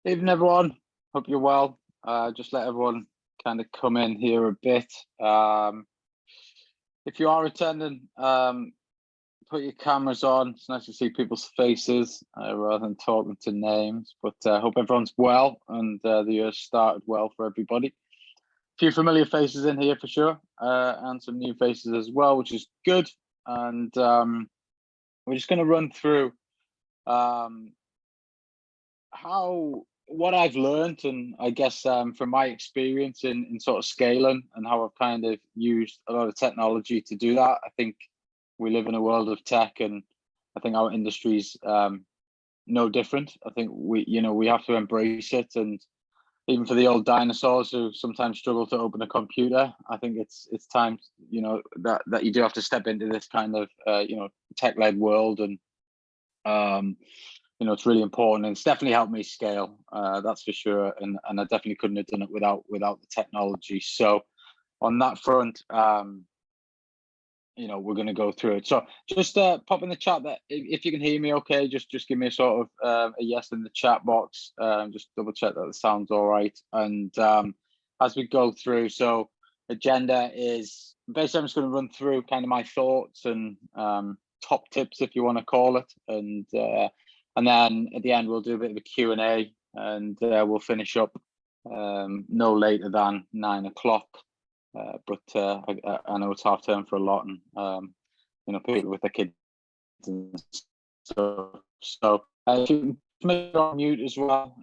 Evening, everyone. Hope you're well. Just let everyone kind of come in here a bit. If you are attending, put your cameras on. It's nice to see people's faces rather than talking to names. But hope everyone's well and the year started well for everybody. A few familiar faces in here for sure, and some new faces as well, which is good. And we're just going to run through what I've learned, and I guess from my experience in sort of scaling and how I've kind of used a lot of technology to do that. I think we live in a world of tech, and I think our industry's no different. I think we have to embrace it, and even for the old dinosaurs who sometimes struggle to open a computer, I think it's time that you do have to step into this kind of tech-led world, and it's really important, and it's definitely helped me scale, that's for sure, and I definitely couldn't have done it without the technology. So on that front, we're going to go through it. So just pop in the chat that if you can hear me okay, just give me a sort of a yes in the chat box, just double check that the sound's all right. And as we go through, so agenda is basically I'm just going to run through kind of my thoughts and top tips, if you want to call it, and then at the end, we'll do a bit of a Q&A, and we'll finish up no later than 9 o'clock. But I know it's half term for a lot, and people with their kids and stuff. So if you can make it on mute as well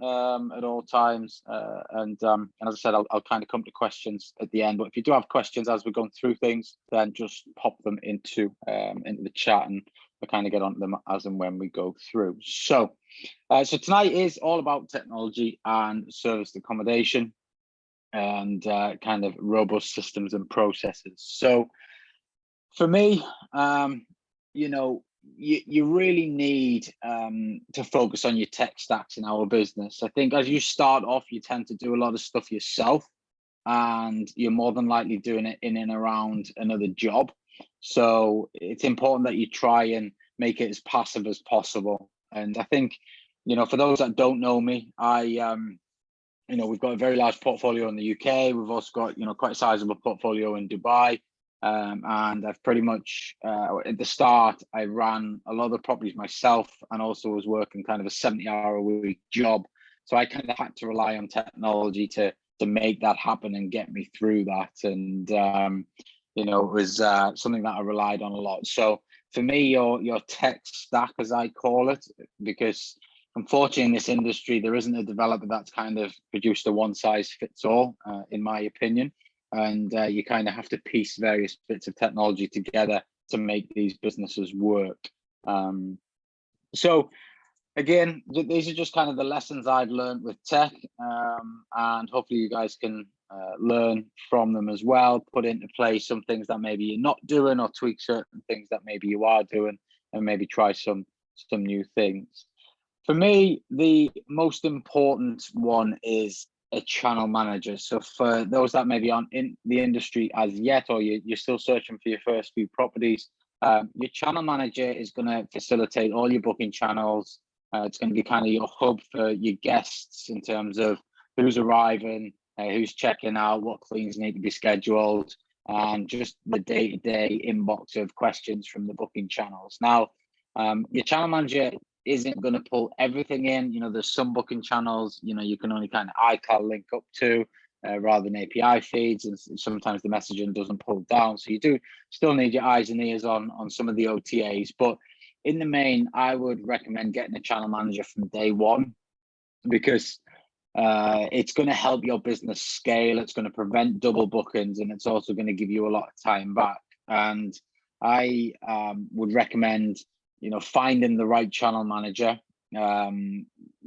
at all times, and as I said, I'll kind of come to questions at the end. But if you do have questions as we're going through things, then just pop them into the chat, and we'll kind of get onto them as and when we go through. So tonight is all about technology and serviced accommodation, and kind of robust systems and processes. So for me, you really need to focus on your tech stacks in our business. I think as you start off, you tend to do a lot of stuff yourself, and you're more than likely doing it in and around another job. So it's important that you try and make it as passive as possible. And I think, for those that don't know me, we've got a very large portfolio in the UK. We've also got, quite a sizable portfolio in Dubai. And I've pretty much, at the start, I ran a lot of the properties myself, and also was working kind of a 70-hour-a-week job. So I kind of had to rely on technology to make that happen and get me through that. And, it was something that I relied on a lot. So for me, your tech stack, as I call it, because unfortunately in this industry, there isn't a developer that's kind of produced a one-size-fits-all, in my opinion. And you kind of have to piece various bits of technology together to make these businesses work. So again, these are just kind of the lessons I've learned with tech, and hopefully you guys can learn from them as well, put into place some things that maybe you're not doing, or tweak certain things that maybe you are doing, and maybe try some new things. For me, the most important one is a channel manager. So for those that maybe aren't in the industry as yet, or you're still searching for your first few properties, your channel manager is going to facilitate all your booking channels. It's going to be kind of your hub for your guests in terms of who's arriving, who's checking out, what cleans need to be scheduled, and just the day-to-day inbox of questions from the booking channels. Now, your channel manager isn't going to pull everything in. There's some booking channels, you can only kind of iCal link up to rather than API feeds, and sometimes the messaging doesn't pull down. So you do still need your eyes and ears on some of the OTAs. But in the main, I would recommend getting a channel manager from day one, because it's going to help your business scale. It's going to prevent double bookings, and it's also going to give you a lot of time back. And I would recommend finding the right channel manager,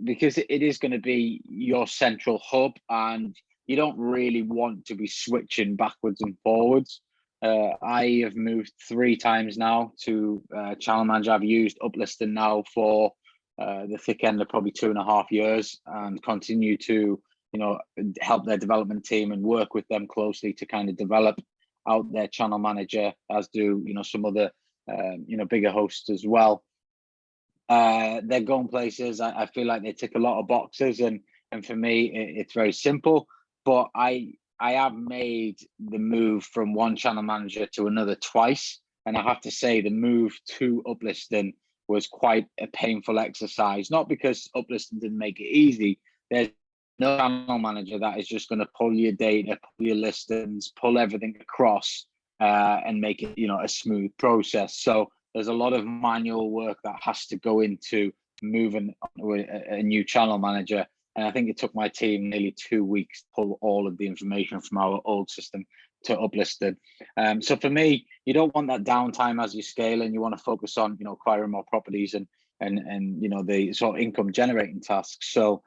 because it is going to be your central hub, and you don't really want to be switching backwards and forwards. I have moved 3 times now to channel manager. I've used Uplisting now for the thick end of probably 2.5 years, and continue to help their development team and work with them closely to kind of develop out their channel manager, as do some other bigger hosts as well. They're going places. I feel like they tick a lot of boxes, and And for me, it's very simple, but I have made the move from one channel manager to another twice. And I have to say the move to uplisting was quite a painful exercise, not because uplisting didn't make it easy. There's no channel manager that is just going to pull your data, pull your listings, pull everything across and make it, a smooth process. So there's a lot of manual work that has to go into moving to a new channel manager. And I think it took my team nearly 2 weeks to pull all of the information from our old system to uplisted. So for me, you don't want that downtime as you scale, and you want to focus on, acquiring more properties and the sort of income generating tasks. So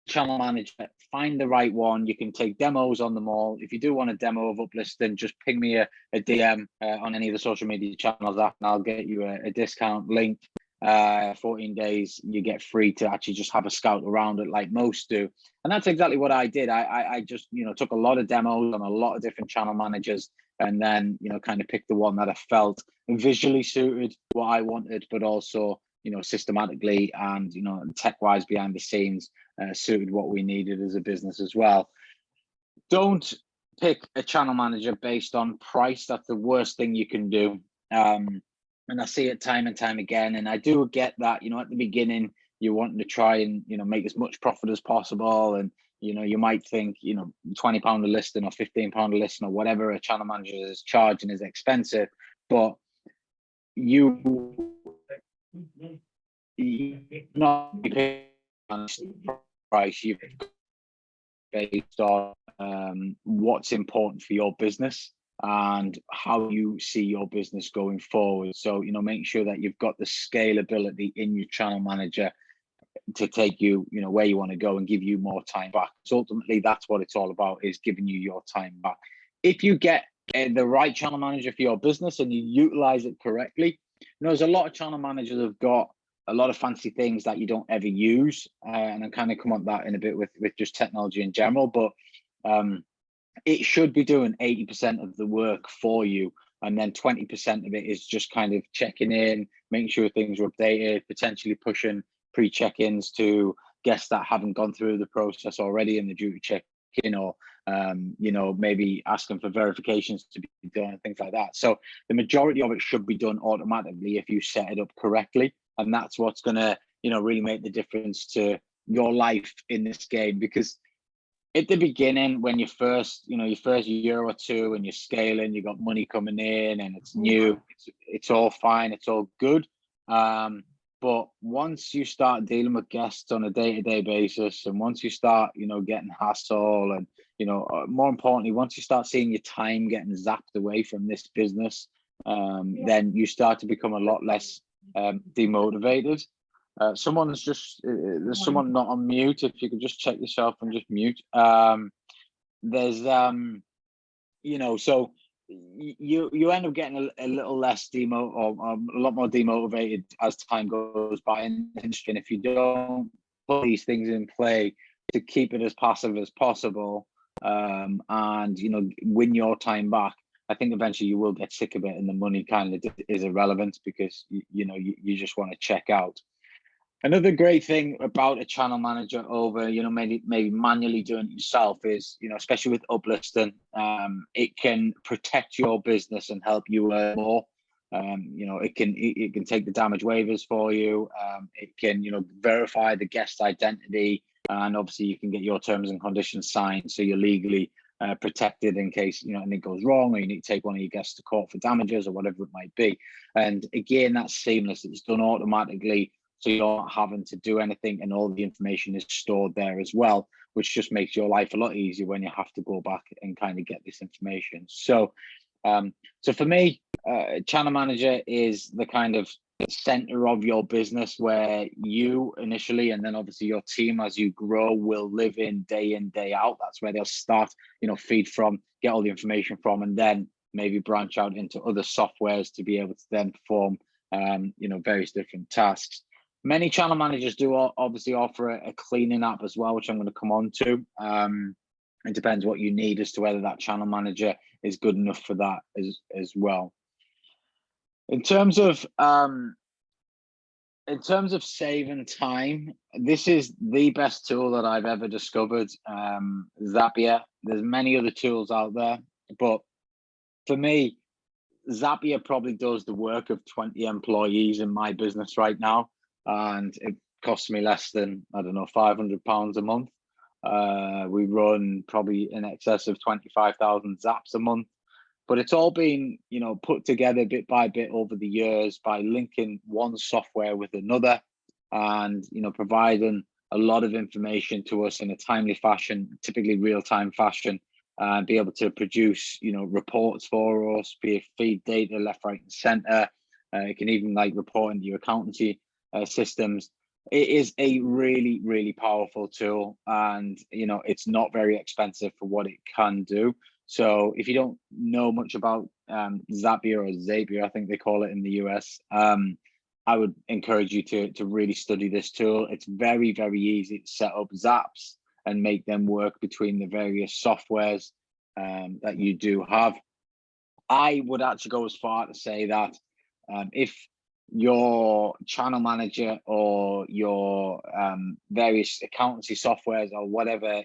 channel manager, find the right one. You can take demos on them all. If you do want a demo of uplisting, just ping me a DM on any of the social media channels, and I'll get you a discount link. 14 days you get free to actually just have a scout around it like most do. And that's exactly what I did. I just took a lot of demos on a lot of different channel managers, and then kind of picked the one that I felt visually suited what I wanted, but also systematically and tech wise behind the scenes suited what we needed as a business as well. Don't pick a channel manager based on price. That's the worst thing you can do. And I see it time and time again. And I do get that, at the beginning, you're wanting to try and, make as much profit as possible. And, you might think, £20 a listing or £15 a listing or whatever a channel manager is charging is expensive. But you not paying price, you've based on what's important for your business and how you see your business going forward. So, make sure that you've got the scalability in your channel manager to take you, where you want to go and give you more time back. So ultimately, that's what it's all about, is giving you your time back. If you get the right channel manager for your business and you utilize it correctly, there's a lot of channel managers have got a lot of fancy things that you don't ever use. And I'll kind of come on that in a bit with just technology in general, but it should be doing 80% of the work for you. And then 20% of it is just kind of checking in, making sure things are updated, potentially pushing pre-check-ins to guests that haven't gone through the process already and they're due to check in, or maybe asking for verifications to be done and things like that. So the majority of it should be done automatically if you set it up correctly. And that's what's going to, really make the difference to your life in this game. Because at the beginning, when you first, your first year or two and you're scaling, you got money coming in and it's new, it's all fine, it's all good. But once you start dealing with guests on a day-to-day basis, and once you start, getting hassle, and, more importantly, once you start seeing your time getting zapped away from this business, then you start to become a lot less demotivated. There's someone not on mute. If you could just check yourself and just mute. There's so you end up getting a little less a lot more demotivated as time goes by in the industry. And if you don't put these things in play to keep it as passive as possible, and win your time back, I think eventually you will get sick of it and the money kind of is irrelevant, because you just want to check out. Another great thing about a channel manager over, maybe manually doing it yourself is, especially with uplisting, it can protect your business and help you earn more. It can take the damage waivers for you. It can, verify the guest identity, and obviously you can get your terms and conditions signed, so you're legally protected in case anything goes wrong, or you need to take one of your guests to court for damages or whatever it might be. And again, that's seamless. It's done automatically, so you're not having to do anything, and all the information is stored there as well, which just makes your life a lot easier when you have to go back and kind of get this information. So for me, channel manager is the kind of center of your business, where you initially, and then obviously your team as you grow, will live in, day out. That's where they'll start, feed from, get all the information from, and then maybe branch out into other softwares to be able to then perform various different tasks. Many channel managers do obviously offer a cleaning app as well, which I'm going to come on to. It depends what you need as to whether that channel manager is good enough for that as well. In terms of In terms of saving time, this is the best tool that I've ever discovered. Zapier. There's many other tools out there, but for me, Zapier probably does the work of 20 employees in my business right now, and it costs me less than, I don't know, £500 a month. We run probably in excess of 25,000 Zaps a month, but it's all been, put together bit by bit over the years by linking one software with another, and providing a lot of information to us in a timely fashion, typically real-time fashion, and be able to produce, reports for us, be it feed data left, right, and center. It can even report into your accountancy systems. It is a really, really powerful tool, and it's not very expensive for what it can do. So if you don't know much about Zapier or Zapier, I think they call it in the US, I would encourage you to really study this tool. It's very, very easy to set up Zaps and make them work between the various softwares that you do have. I would actually go as far to say that if your channel manager or your various accountancy softwares or whatever,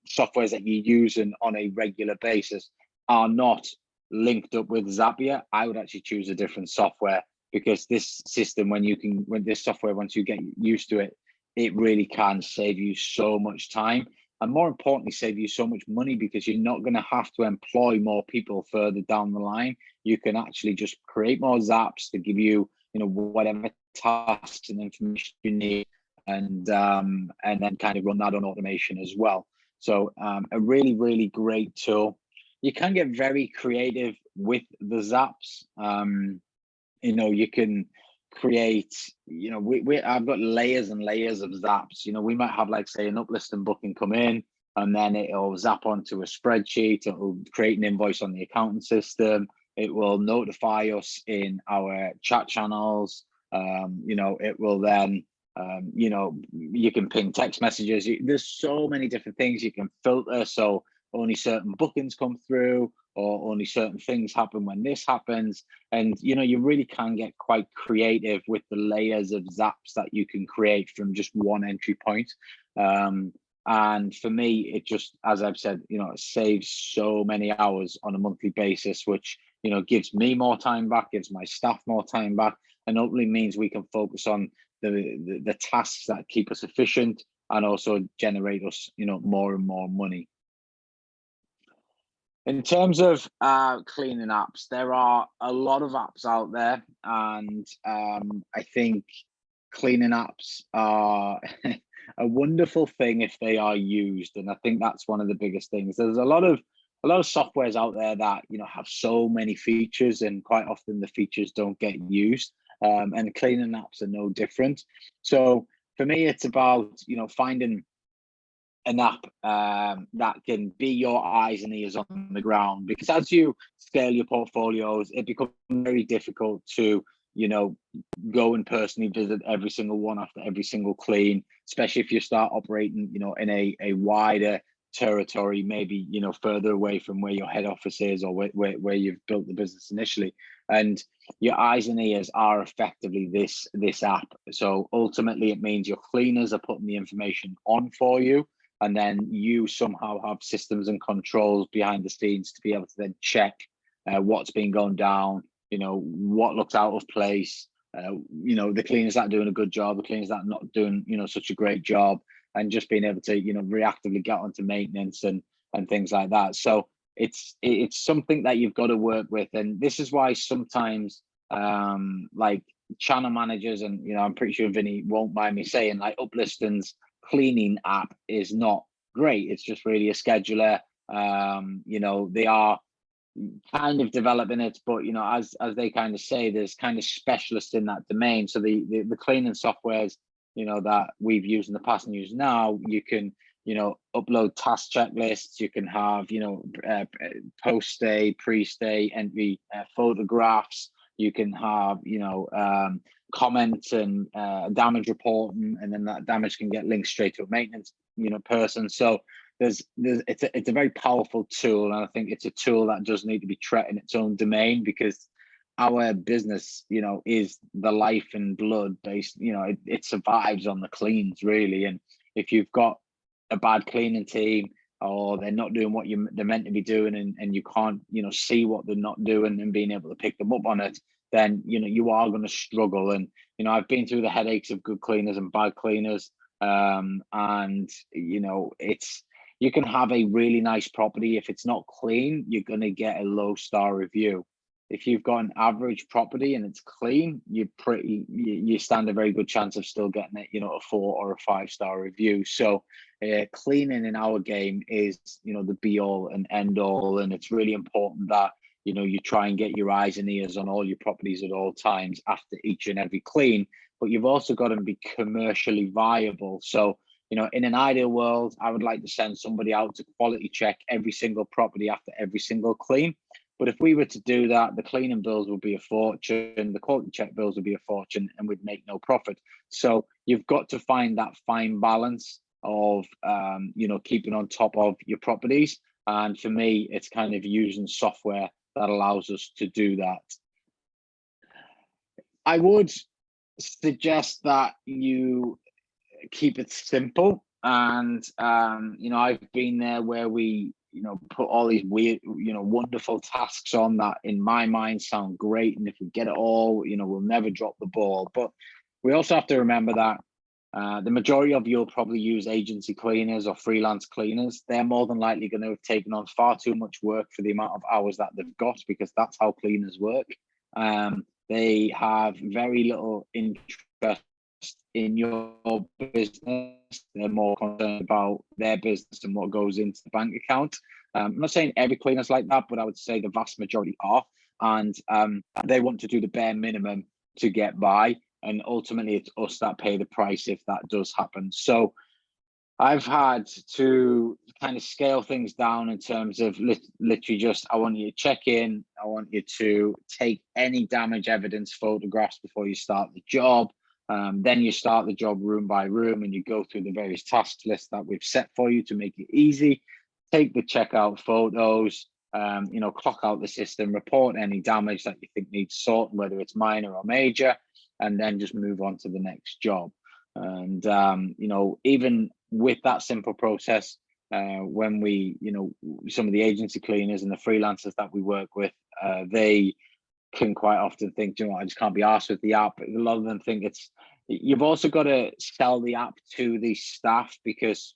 softwares that you use on a regular basis are not linked up with Zapier, I would actually choose a different software, because this system, once you get used to it, it really can save you so much time, and more importantly, save you so much money, because you're not going to have to employ more people further down the line. You can actually just create more Zaps to give you, whatever tasks and information you need, and then kind of run that on automation as well. So a really, really great tool. You can get very creative with the Zaps. You can create, I've got layers and layers of Zaps. We might have, say, an uplist and booking come in, and then it'll zap onto a spreadsheet. It'll create an invoice on the accounting system. It will notify us in our chat channels. It will then, you can ping text messages. There's so many different things you can filter, so only certain bookings come through, or only certain things happen when this happens. And you really can get quite creative with the layers of Zaps that you can create from just one entry point. And for me, it just, as I've said, it saves so many hours on a monthly basis, which gives me more time back, gives my staff more time back, and ultimately means we can focus on the tasks that keep us efficient and also generate us more and more money. In terms of cleaning apps, there are a lot of apps out there, and I think cleaning apps are a wonderful thing if they are used, and I think that's one of the biggest things. There's a lot of softwares out there that have so many features, and quite often the features don't get used, and cleaning apps are no different. So for me, it's about finding an app that can be your eyes and ears on the ground, because as you scale your portfolios, it becomes very difficult to go and personally visit every single one after every single clean, especially if you start operating in a wider territory, maybe further away from where your head office is, or where you've built the business initially, and your eyes and ears are effectively this app. So ultimately it means your cleaners are putting the information on for you, and then you somehow have systems and controls behind the scenes to be able to then check what's been going down, what looks out of place, the cleaners that are doing a good job, the cleaners that are not doing such a great job, and just being able to reactively get onto maintenance and things like that. So it's something that you've got to work with, and this is why sometimes channel managers, and I'm pretty sure Vinny won't mind me saying, Uplisting's cleaning app is not great. It's just really a scheduler. They are kind of developing it, but as they kind of say, there's kind of specialists in that domain. So the cleaning softwares that we've used in the past and use now, you can upload task checklists, you can have post stay, pre-stay entry photographs, you can have comments and damage reporting, and then that damage can get linked straight to a maintenance person. So it's a very powerful tool, and I think it's a tool that does need to be treated in its own domain, because our business, you know, is the life and blood based, you know, it survives on the cleans really. And if you've got a bad cleaning team, or they're not doing what they're meant to be doing, and you can't, you know, see what they're not doing and being able to pick them up on it, then, you know, you are going to struggle. And, you know, I've been through the headaches of good cleaners and bad cleaners. And, you know, you can have a really nice property. If it's not clean, you're going to get a low star review. If you've got an average property and it's clean, you stand a very good chance of still getting it, you know, a 4 or a 5-star review. So cleaning in our game is, you know, the be all and end all. And it's really important that, you know, you try and get your eyes and ears on all your properties at all times after each and every clean, but you've also got to be commercially viable. So, you know, in an ideal world, I would like to send somebody out to quality check every single property after every single clean. But if we were to do that, the cleaning bills would be a fortune, the quality check bills would be a fortune, and we'd make no profit. So you've got to find that fine balance of, you know, keeping on top of your properties. And for me, it's kind of using software that allows us to do that. I would suggest that you keep it simple. And, you know, I've been there where we, you know, put all these weird, you know, wonderful tasks on that in my mind sound great. And if we get it all, you know, we'll never drop the ball. But we also have to remember that the majority of you'll probably use agency cleaners or freelance cleaners. They're more than likely going to have taken on far too much work for the amount of hours that they've got, because that's how cleaners work. They have very little interest in your business. They're more concerned about their business and what goes into the bank account. I'm not saying every cleaner's like that, but I would say the vast majority are. And they want to do the bare minimum to get by. And ultimately, it's us that pay the price if that does happen. So I've had to kind of scale things down in terms of literally just, I want you to check in. I want you to take any damage evidence photographs before you start the job. Then you start the job room by room and you go through the various task lists that we've set for you to make it easy. Take the checkout photos, you know, clock out the system, report any damage that you think needs sorting, whether it's minor or major, and then just move on to the next job. And, you know, even with that simple process, when we, you know, some of the agency cleaners and the freelancers that we work with, they can quite often think, you know, I just can't be arsed with the app. A lot of them think you've also got to sell the app to the staff, because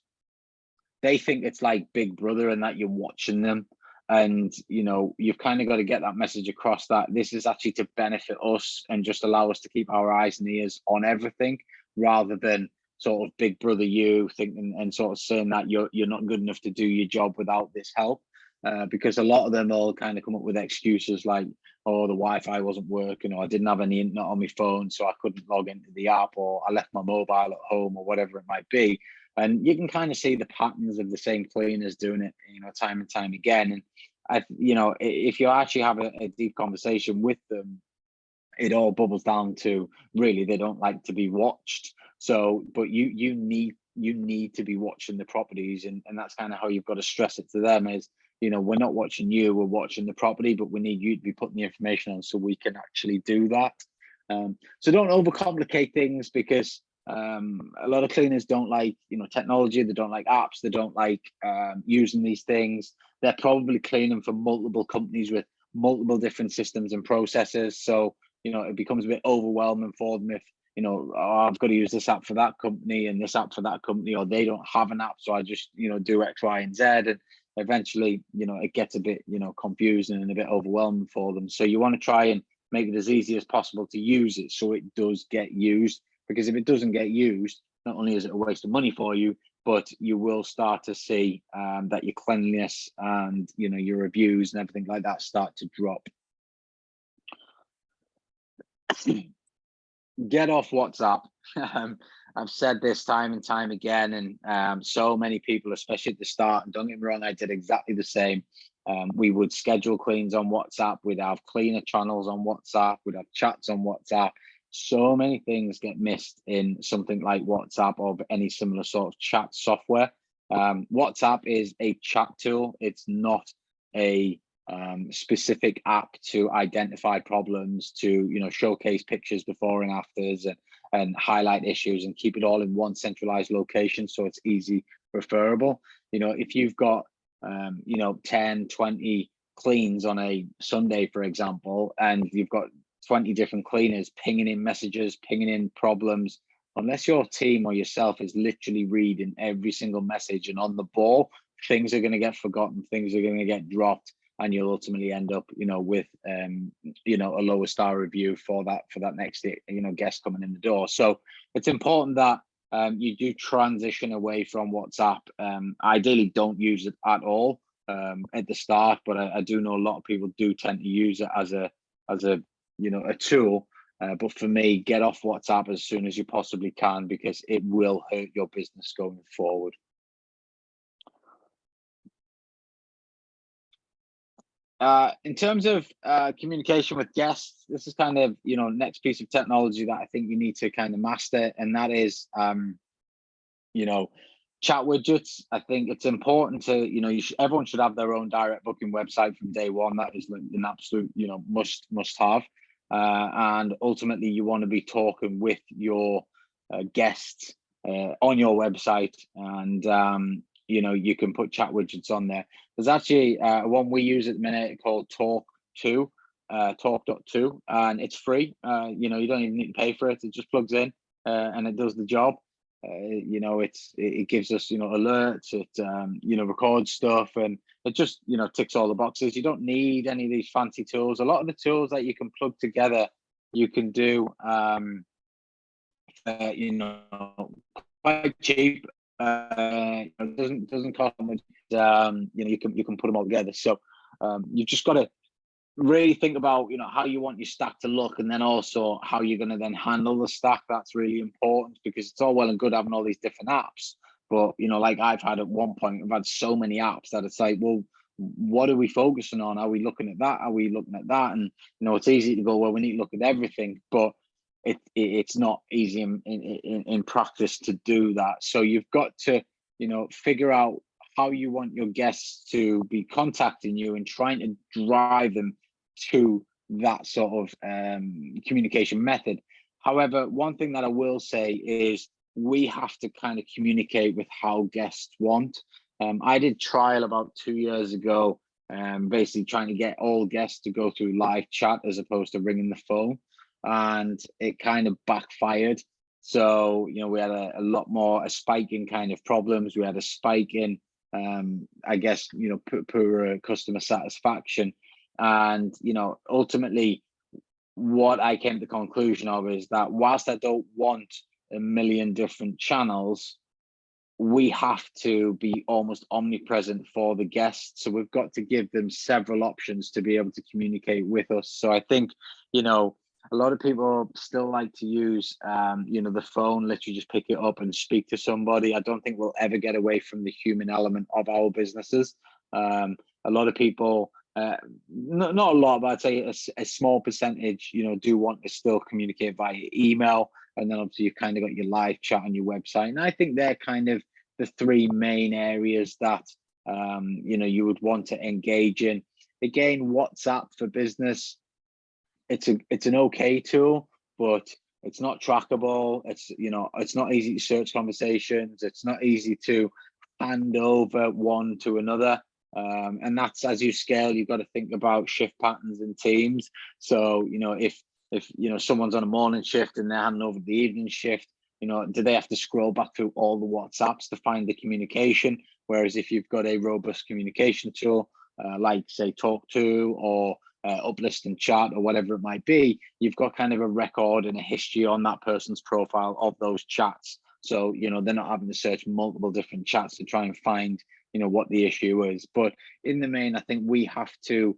they think it's like Big Brother and that you're watching them. And, you know, you've kind of got to get that message across that this is actually to benefit us and just allow us to keep our eyes and ears on everything, rather than sort of Big Brother you thinking and sort of saying that you're not good enough to do your job without this help. Because a lot of them all kind of come up with excuses like, oh, the Wi-Fi wasn't working, or I didn't have any internet on my phone, so I couldn't log into the app, or I left my mobile at home, or whatever it might be. And you can kind of see the patterns of the same cleaners doing it, you know, time and time again. And you know, if you actually have a deep conversation with them, it all bubbles down to really they don't like to be watched. So, but you need to be watching the properties, and that's kind of how you've got to stress it to them is, you know, we're not watching you, we're watching the property, but we need you to be putting the information on so we can actually do that. So don't overcomplicate things, because a lot of cleaners don't like, you know, technology, they don't like apps, they don't like using these things. They're probably cleaning for multiple companies with multiple different systems and processes. So, you know, it becomes a bit overwhelming for them if, you know, oh, I've got to use this app for that company and this app for that company, or they don't have an app, so I just, you know, do X, Y, and Z. And eventually, you know, it gets a bit, you know, confusing and a bit overwhelming for them. So you want to try and make it as easy as possible to use it so it does get used. Because if it doesn't get used, not only is it a waste of money for you, but you will start to see that your cleanliness and, you know, your reviews and everything like that start to drop. Get off WhatsApp. I've said this time and time again, and so many people, especially at the start, and don't get me wrong, I did exactly the same. We would schedule cleans on WhatsApp, we'd have cleaner channels on WhatsApp, we'd have chats on WhatsApp. So many things get missed in something like WhatsApp or any similar sort of chat software. WhatsApp is a chat tool. It's not a specific app to identify problems, to, you know, showcase pictures before and afters, and highlight issues, and keep it all in one centralized location so it's easy referable. You know, if you've got you know, 10, 20 cleans on a Sunday, for example, and you've got 20 different cleaners pinging in messages, pinging in problems, unless your team or yourself is literally reading every single message and on the ball, things are going to get forgotten, things are going to get dropped, and you'll ultimately end up, you know, with you know, a lower star review for that next, you know, guest coming in the door. So it's important that you do transition away from WhatsApp. Ideally, don't use it at all at the start, but I do know a lot of people do tend to use it as a you know, a tool. But for me, get off WhatsApp as soon as you possibly can, because it will hurt your business going forward. In terms of communication with guests, this is kind of, you know, next piece of technology that I think you need to kind of master, and that is, you know, chat widgets. I think it's important to, you know, everyone should have their own direct booking website from day one. That is an absolute, you know, must have. And ultimately, you want to be talking with your guests on your website, and you know, you can put chat widgets on there. There's actually one we use at the minute called Talk.2, and it's free. You know, you don't even need to pay for it. It just plugs in and it does the job. You know, it gives us, you know, alerts. It you know, records stuff, and it just, you know, ticks all the boxes. You don't need any of these fancy tools. A lot of the tools that you can plug together, you can do you know, quite cheap. It doesn't cost much. You know, you can put them all together. So you just got to really think about, you know, how you want your stack to look, and then also how you're going to then handle the stack. That's really important, because it's all well and good having all these different apps, but, you know, like I've had at one point, I've had so many apps that it's like, well, what are we focusing on? Are we looking at that? Are we looking at that? And, you know, it's easy to go, well, we need to look at everything, but it's not easy in practice to do that. So you've got to, you know, figure out how you want your guests to be contacting you and trying to drive them to that sort of communication method. However, one thing that I will say is we have to kind of communicate with how guests want. I did trial about 2 years ago, basically trying to get all guests to go through live chat as opposed to ringing the phone, and it kind of backfired. So, you know, we had a lot more, a spike in kind of problems. We had a spike in, I guess, you know, poor customer satisfaction. And, you know, ultimately, what I came to the conclusion of is that whilst I don't want a million different channels, we have to be almost omnipresent for the guests. So we've got to give them several options to be able to communicate with us. So I think, you know, a lot of people still like to use, you know, the phone, literally just pick it up and speak to somebody. I don't think we'll ever get away from the human element of our businesses. A lot of people, not a lot, but I'd say a small percentage, you know, do want to still communicate via email. And then obviously you've kind of got your live chat on your website. And I think they're kind of the three main areas that, you know, you would want to engage in. Again, WhatsApp for business, it's an okay tool, but it's not trackable. It's, you know, it's not easy to search conversations. It's not easy to hand over one to another. And that's, as you scale, you've got to think about shift patterns in teams. So, you know, if you know, someone's on a morning shift and they're handing over the evening shift, you know, do they have to scroll back through all the WhatsApps to find the communication? Whereas if you've got a robust communication tool, like say Talk.2 or Uplist and Chat or whatever it might be, you've got kind of a record and a history on that person's profile of those chats. So, you know, they're not having to search multiple different chats to try and find, you know, what the issue is. But in the main, I think we have to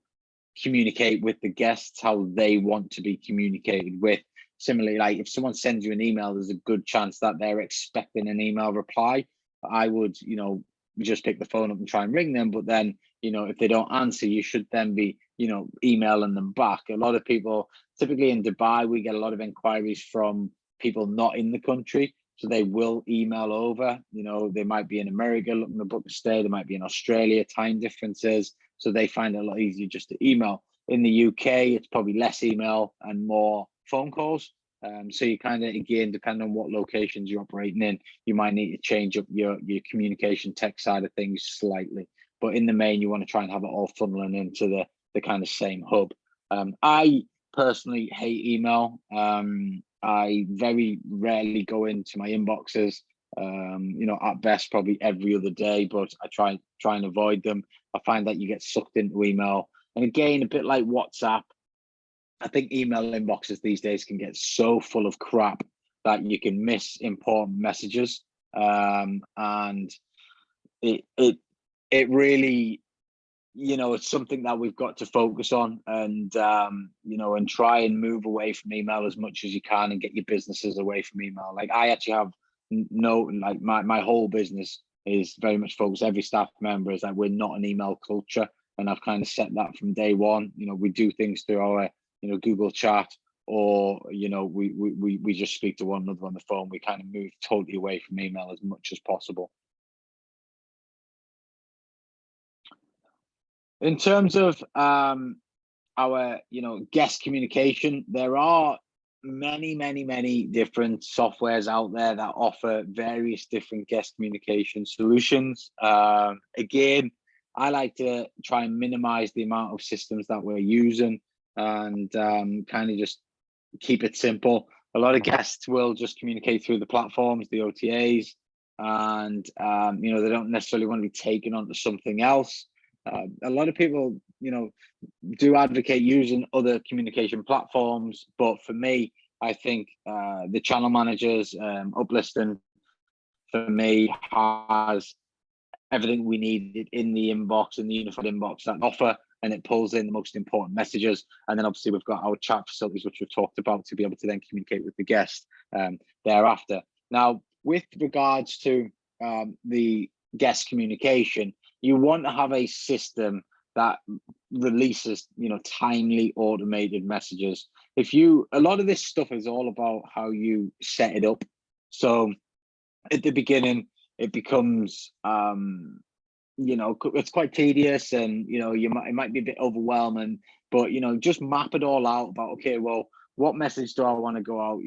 communicate with the guests how they want to be communicated with. Similarly, like if someone sends you an email, there's a good chance that they're expecting an email reply. I would, you know, just pick the phone up and try and ring them. But then, you know, if they don't answer, you should then be, you know, emailing them back. A lot of people, typically in Dubai, we get a lot of inquiries from people not in the country. So they will email over, you know, they might be in America looking to book a stay, they might be in Australia, time differences. so they find it a lot easier just to email. In the UK, it's probably less email and more phone calls. So you kind of, again, depending on what locations you're operating in, you might need to change up your communication tech side of things slightly. But in the main, you want to try and have it all funneling into the kind of same hub. I personally hate email. I very rarely go into my inboxes. At best probably every other day, but I try and avoid them. I find that you get sucked into email, and again, a bit like WhatsApp, I think email inboxes these days can get so full of crap that you can miss important messages, and it really, it's something that we've got to focus on, and and try and move away from email as much as you can and get your businesses away from email. Like, I actually have my whole business is very much focused. Every staff member is like, we're not an email culture, and I've kind of set that from day one. We do things through our Google Chat, or we just speak to one another on the phone. We kind of move totally away from email as much as possible. In terms of our guest communication, there are many different softwares out there that offer various different guest communication solutions. Again, I like to try and minimize the amount of systems that we're using, and kind of just keep it simple. A lot of guests will just communicate through the platforms, the OTAs, and they don't necessarily want to be taken onto something else. A lot of people do advocate using other communication platforms, but for me, I think the channel managers, Uplisting, for me, has everything we needed in the inbox, in the unified inbox that offer, and it pulls in the most important messages. And then obviously we've got our chat facilities, which we've talked about, to be able to then communicate with the guest thereafter. Now, with regards to the guest communication, you want to have a system that releases timely automated messages. A lot of this stuff is all about how you set it up. So at the beginning, it becomes it's quite tedious, and it might be a bit overwhelming, but just map it all out about, okay, well, what message do I want to go out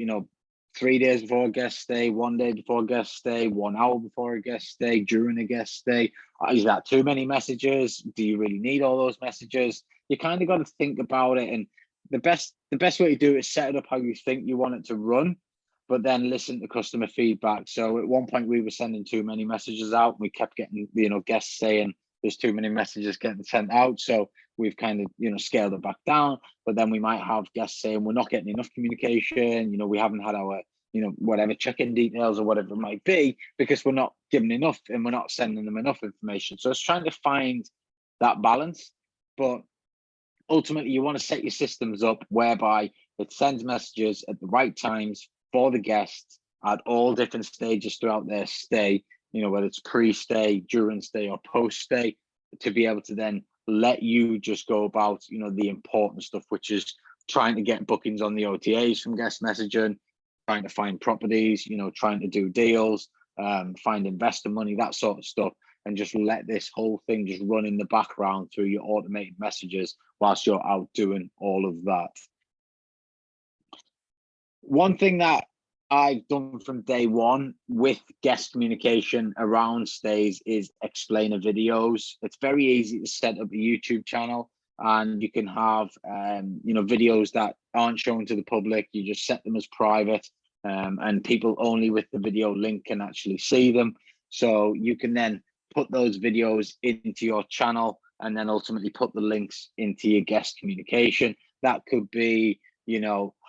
3 days before a guest stay, 1 day before a guest stay, 1 hour before a guest stay, during a guest stay? Is that too many messages? Do you really need all those messages? You kind of got to think about it, and the best way to do it is set it up how you think you want it to run, but then listen to customer feedback. So at one point we were sending too many messages out, and we kept getting guests saying there's too many messages getting sent out. So we've kind of scaled it back down. But then we might have guests saying we're not getting enough communication, we haven't had our whatever check-in details or whatever it might be, because we're not giving enough and we're not sending them enough information. So it's trying to find that balance. But ultimately, you want to set your systems up whereby it sends messages at the right times for the guests at all different stages throughout their stay, whether it's pre-stay, during stay, or post-stay, to be able to then let you just go about the important stuff, which is trying to get bookings on the OTAs from guest messaging, trying to find properties, trying to do deals, find investor money, that sort of stuff, and just let this whole thing just run in the background through your automated messages whilst you're out doing all of that. One thing that I've done from day one with guest communication around stays is explainer videos. It's very easy to set up a YouTube channel, and you can have videos that aren't shown to the public. You just set them as private, and people only with the video link can actually see them. So you can then put those videos into your channel, and then ultimately put the links into your guest communication. That could be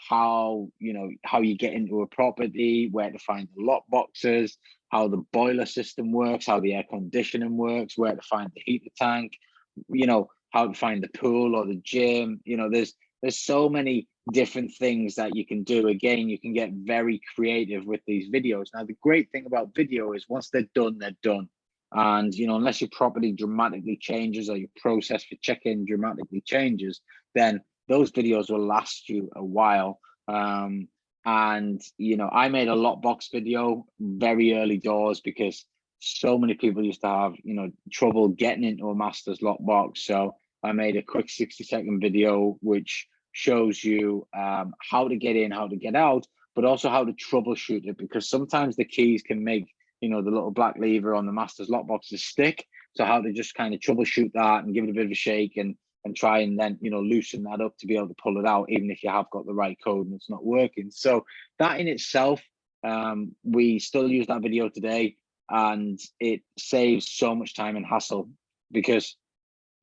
how you get into a property, where to find the lock boxes, how the boiler system works, how the air conditioning works, where to find the heater tank, how to find the pool or the gym. There's so many different things that you can do. Again, you can get very creative with these videos. Now, the great thing about video is once they're done, they're done. And unless your property dramatically changes or your process for check-in dramatically changes, then those videos will last you a while. And I made a lockbox video very early doors, because so many people used to have, trouble getting into a master's lockbox. So I made a quick 60-second video which shows you how to get in, how to get out, but also how to troubleshoot it, because sometimes the keys can make, the little black lever on the master's lockboxes stick. So how to just kind of troubleshoot that and give it a bit of a shake and try and then, loosen that up to be able to pull it out, even if you have got the right code and it's not working. So that in itself, we still use that video today, and it saves so much time and hassle, because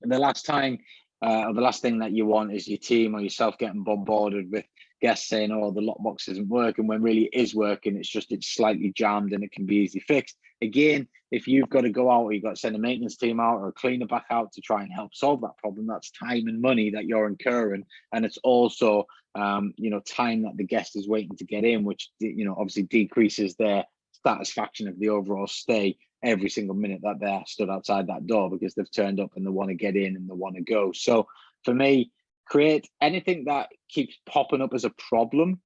the last time or the last thing that you want is your team or yourself getting bombarded with guests saying, oh, the lockbox isn't working, when really it is working. It's slightly jammed and it can be easily fixed. Again, if you've got to go out, or you've got to send a maintenance team out or a cleaner back out to try and help solve that problem, that's time and money that you're incurring. And it's also, time that the guest is waiting to get in, which, obviously decreases their satisfaction of the overall stay every single minute that they're stood outside that door, because they've turned up and they want to get in and they want to go. So for me, create anything that keeps popping up as a problem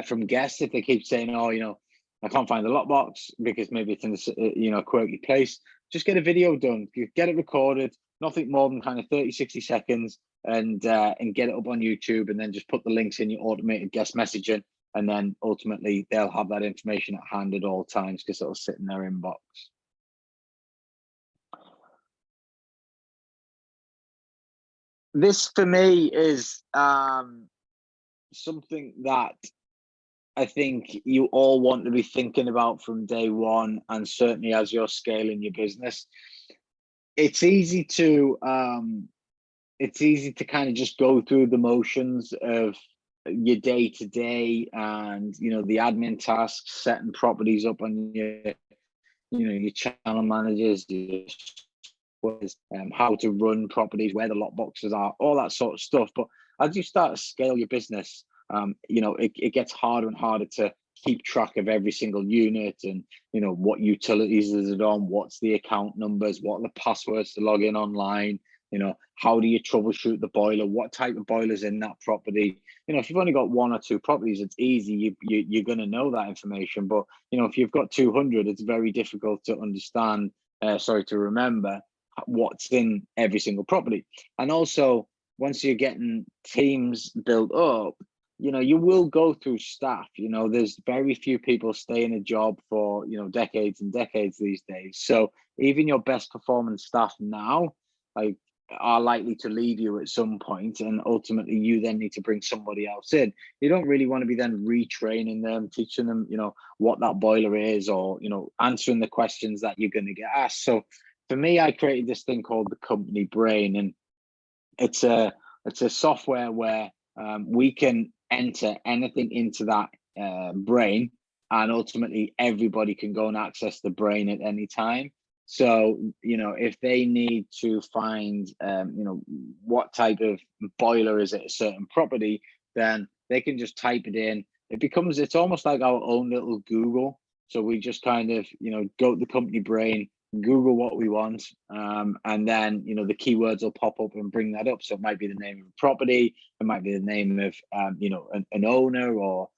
from guests. If they keep saying, oh, I can't find the lockbox because maybe it's in a quirky place, just get a video done, get it recorded, nothing more than kind of 30-60 seconds, and get it up on YouTube, and then just put the links in your automated guest messaging, and then ultimately they'll have that information at hand at all times because it'll sit in their inbox. This for me is something that I think you all want to be thinking about from day one, and certainly as you're scaling your business. It's easy to kind of just go through the motions of your day to day, and the admin tasks, setting properties up on your channel managers, how to run properties, where the lockboxes are, all that sort of stuff. But as you start to scale your business, it gets harder and harder to keep track of every single unit, and what utilities is it on, what's the account numbers, what are the passwords to log in online, how do you troubleshoot the boiler, what type of boiler's in that property. If you've only got 1 or 2 properties, it's easy, you're going to know that information. But if you've got 200, it's very difficult to understand, to remember what's in every single property. And also, once you're getting teams built up, you will go through staff. There's very few people stay in a job for decades and decades these days. So even your best performing staff now are likely to leave you at some point, and ultimately you then need to bring somebody else in. You don't really want to be then retraining them, teaching them what that boiler is, or answering the questions that you're going to get asked. So for me, I created this thing called the company brain, and it's a software where we can enter anything into that brain, and ultimately everybody can go and access the brain at any time. So if they need to find what type of boiler is at a certain property, then they can just type it in. It's almost like our own little Google. So we just kind of go to the company brain, Google what we want, and then the keywords will pop up and bring that up. So it might be the name of a property, it might be the name of an owner, or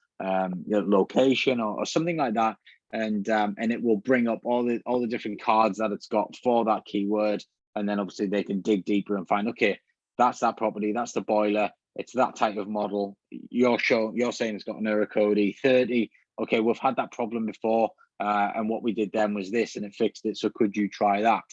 location, or something like that, and it will bring up all the different cards that it's got for that keyword. And then obviously they can dig deeper and find, okay, that's that property, that's the boiler, it's that type of model. You're saying it's got an error code E30. Okay, we've had that problem before, and what we did then was this, and it fixed it. So could you try that?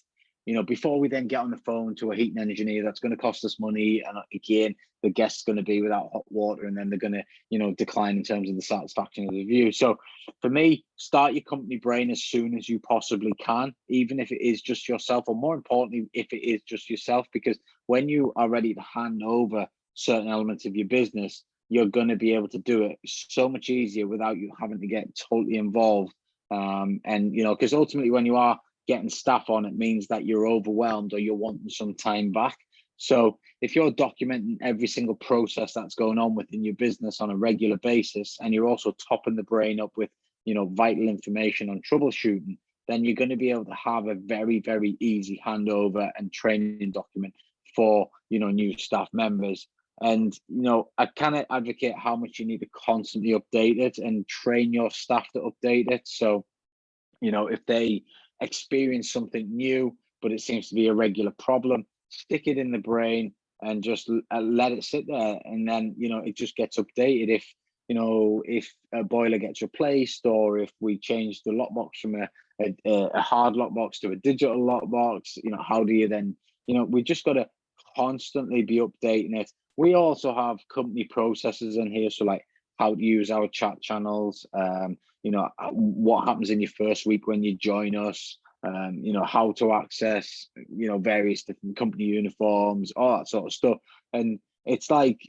Before we then get on the phone to a heating engineer, that's going to cost us money, and again, the guest's going to be without hot water, and then they're going to decline in terms of the satisfaction of the view. So for me, start your company brain as soon as you possibly can, even if it is just yourself, or more importantly, if it is just yourself, because when you are ready to hand over certain elements of your business, you're going to be able to do it so much easier without you having to get totally involved. And because ultimately when you are getting staff on, it means that you're overwhelmed, or you're wanting some time back. So if you're documenting every single process that's going on within your business on a regular basis, and you're also topping the brain up with vital information on troubleshooting, then you're going to be able to have a very, very easy handover and training document for new staff members. And I kind of advocate how much you need to constantly update it and train your staff to update it. So You know, if they experience something new, but it seems to be a regular problem, stick it in the brain and just let it sit there. And then, you know, it just gets updated. If, you know, if a boiler gets replaced, or if we change the lockbox from a hard lockbox to a digital lockbox, you know, how do you then, you know, we just got to constantly be updating it. We also have company processes in here. So like how to use our chat channels, you know, what happens in your first week when you join us, you know, how to access, you know, various different company uniforms, all that sort of stuff. And it's like,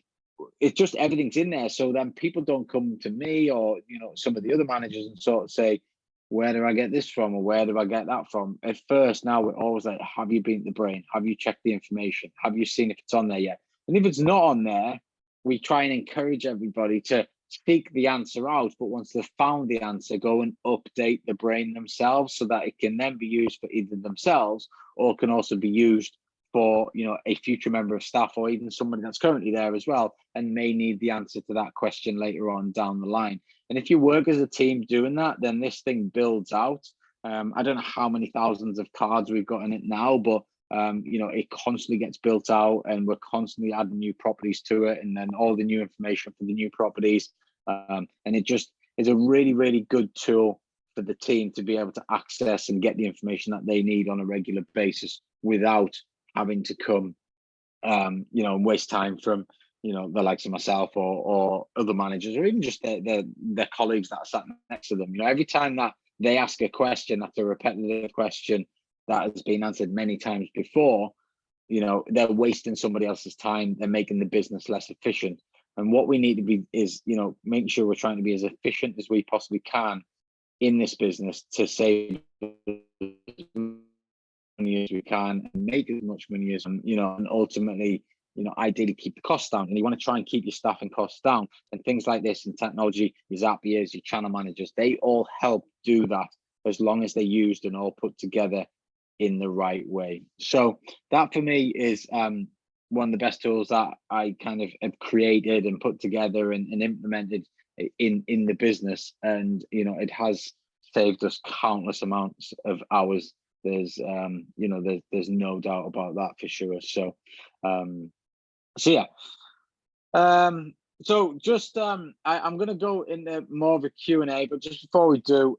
it's just everything's in there. So then people don't come to me or, you know, some of the other managers and sort of say, where do I get this from, or where do I get that from? At first, now we're always like, have you been to the brain? Have you checked the information? Have you seen if it's on there yet? And if it's not on there, we try and encourage everybody to seek the answer out. But once they've found the answer, go and update the brain themselves so that it can then be used for either themselves or can also be used for, you know, a future member of staff or even somebody that's currently there as well and may need the answer to that question later on down the line. And if you work as a team doing that, then this thing builds out. I don't know how many thousands of cards we've got in it now, but you know, it constantly gets built out and we're constantly adding new properties to it, and then all the new information for the new properties. And it just is a really, really good tool for the team to be able to access and get the information that they need on a regular basis without having to come, you know, and waste time from, you know, the likes of myself or other managers, or even just their colleagues that are sat next to them. You know, every time that they ask a question that's a repetitive question that has been answered many times before, you know, they're wasting somebody else's time. They're making the business less efficient. And what we need to be is, you know, making sure we're trying to be as efficient as we possibly can in this business to save money as we can and make as much money as, you know, and ultimately, you know, ideally keep the costs down. And you want to try and keep your staffing costs down, and things like this in technology, your Zapiers, your channel managers, they all help do that as long as they're used and all put together in the right way. So that for me is one of the best tools that I kind of have created and put together and implemented in the business. And, you know, it has saved us countless amounts of hours. There's you know, there's no doubt about that for sure. So so yeah, so just I'm going to go into more of a Q&A, but just before we do,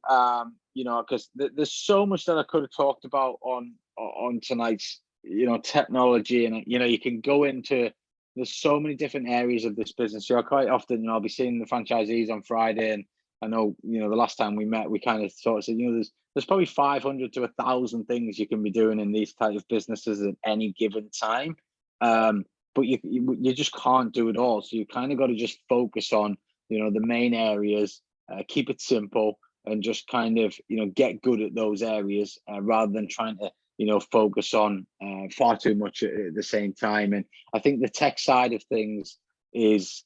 you know, because there's so much that I could have talked about on tonight's, you know, technology, and, you know, you can go into, there's so many different areas of this business. So quite often, you know, I'll be seeing the franchisees on Friday, and I know, you know, the last time we met, we kind of sort of said, you know, there's probably 500 to 1,000 things you can be doing in these type of businesses at any given time. But you just can't do it all. So you kind of got to just focus on, you know, the main areas, keep it simple, and just kind of, you know, get good at those areas rather than trying to, you know, focus on far too much at the same time. And I think the tech side of things is,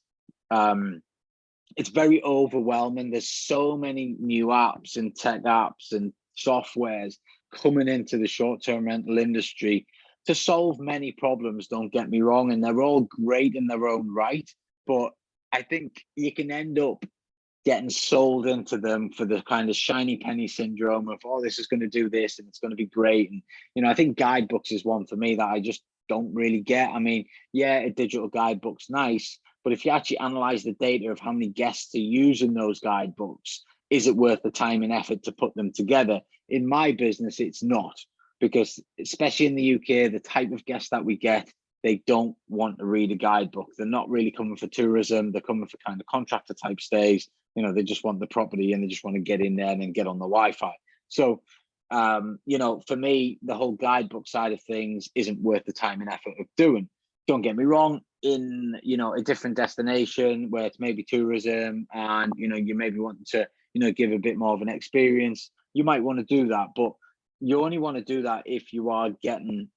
it's very overwhelming. There's so many new apps and tech apps and softwares coming into the short-term rental industry to solve many problems, don't get me wrong, and they're all great in their own right. But I think you can end up getting sold into them for the kind of shiny penny syndrome of, oh, this is going to do this and it's going to be great. And, you know, I think guidebooks is one for me that I just don't really get. I mean, yeah, a digital guidebook's nice, but if you actually analyze the data of how many guests are using those guidebooks, is it worth the time and effort to put them together? In my business, it's not, because especially in the UK, the type of guests that we get, they don't want to read a guidebook. They're not really coming for tourism. They're coming for kind of contractor type stays. You know, they just want the property and they just want to get in there and then get on the Wi-Fi. So, you know, for me, the whole guidebook side of things isn't worth the time and effort of doing. Don't get me wrong, in, you know, a different destination where it's maybe tourism and, you know, you maybe want to, you know, give a bit more of an experience, you might want to do that. But you only want to do that if you are getting,